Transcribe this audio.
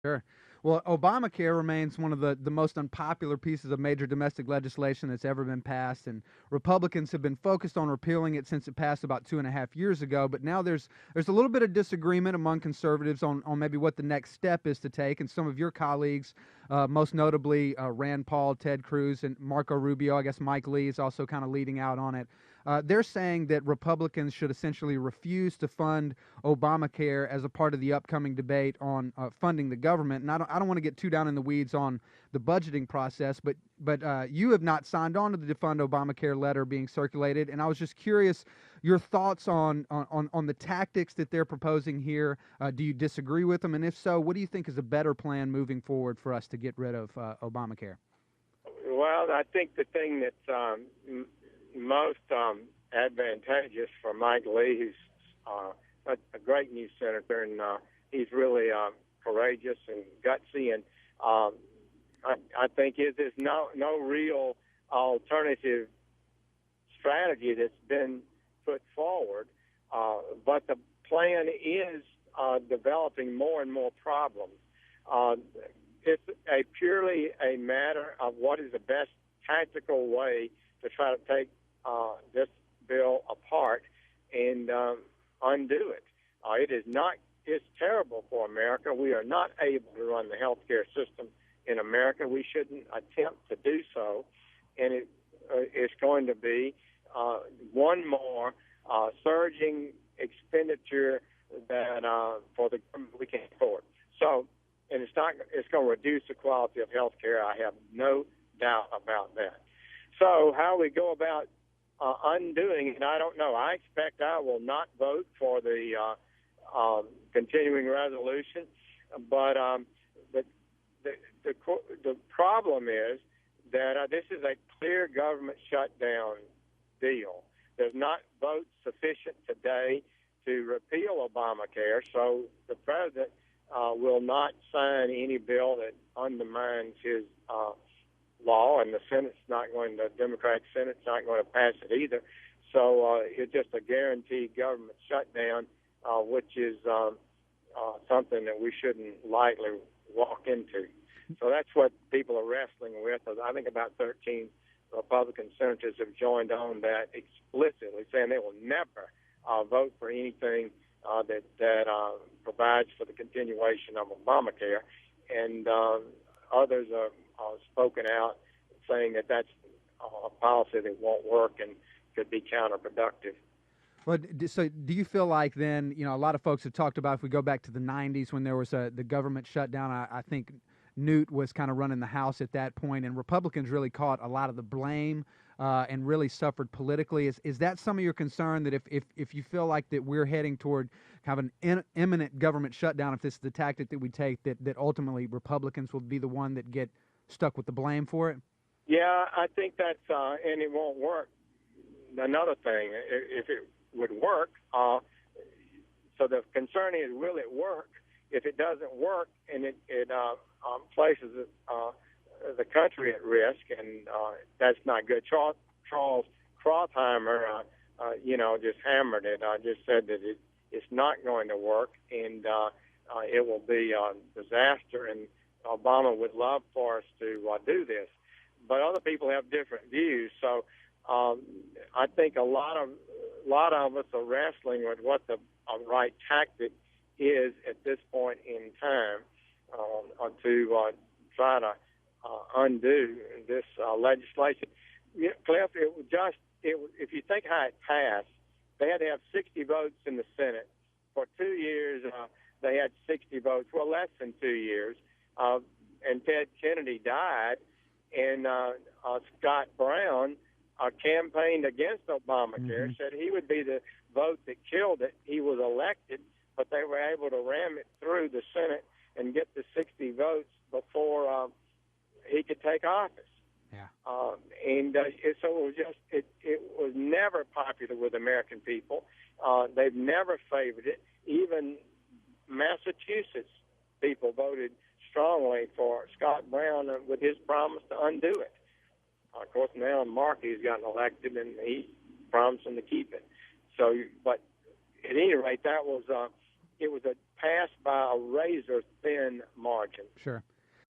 Sure. Well, Obamacare remains one of the most unpopular pieces of major domestic legislation that's ever been passed, and Republicans have been focused on repealing it since it passed about 2.5 years ago. But now there's a little bit of disagreement among conservatives on maybe what the next step is to take, and some of your colleagues, most notably Rand Paul, Ted Cruz, and Marco Rubio. I guess Mike Lee is also kind of leading out on it. They're saying that Republicans should essentially refuse to fund Obamacare as a part of the upcoming debate on funding the government. And I don't want to get too down in the weeds on the budgeting process, but you have not signed on to the Defund Obamacare letter being circulated, and I was just curious your thoughts on the tactics that they're proposing here. Do you disagree with them, and if so, what do you think is a better plan moving forward for us to get rid of Obamacare? Well, I think the thing that's most advantageous for Mike Lee, who's a great new senator, and he's really courageous and gutsy, and I think there's no real alternative strategy that's been put forward, but the plan is developing more and more problems. It's purely a matter of what is the best tactical way to try to take this bill apart and undo it. It is not. It's terrible for America. We are not able to run the healthcare system in America. We shouldn't attempt to do so, and it's going to be one more surging expenditure that for the government we can't afford. So, and it's going to reduce the quality of healthcare. I have no doubt about that. So, how we go about undoing it, I don't know. I expect I will not vote for the continuing resolution, but the problem is that this is a clear government shutdown deal. There's not votes sufficient today to repeal Obamacare, so the president will not sign any bill that undermines his law, and the Democratic Senate's not going to pass it either. So it's just a guaranteed government shutdown, which is something that we shouldn't lightly walk into. So that's what people are wrestling with. I think about 13 Republican senators have joined on that explicitly, saying they will never vote for anything that provides for the continuation of Obamacare. And others are spoken out saying that that's a policy that won't work and could be counterproductive. Well, so do you feel like then, a lot of folks have talked about if we go back to the 90s when there was the government shutdown, I think Newt was kind of running the House at that point, and Republicans really caught a lot of the blame and really suffered politically. Is that some of your concern, that if you feel like that we're heading toward kind of an imminent government shutdown, if this is the tactic that we take, that ultimately Republicans will be the one that get stuck with the blame for it? Yeah, I think that's, and it won't work. Another thing, if it would work, so the concern is, will it work? If it doesn't work and it places the country at risk, and that's not good. Charles Krauthammer, just hammered it. I just said that it's not going to work, and it will be a disaster, and Obama would love for us to do this. But other people have different views, so I think a lot of us are wrestling with what the right tactic is at this point in time to try to undo this legislation. Cliff, if you think how it passed, they had to have 60 votes in the Senate. For 2 years, they had 60 votes. Well, less than 2 years. And Ted Kennedy died, and Scott Brown campaigned against Obamacare, said he would be the vote that killed it. He was elected, but they were able to ram it through the Senate and get the 60 votes before he could take office. Yeah. So it was never popular with American people. They've never favored it. Even Massachusetts people voted strongly for Scott Brown with his promise to undo it. Of course, now Markey's gotten elected, and he's promising to keep it. So, but at any rate, it was passed by a razor thin margin. Sure.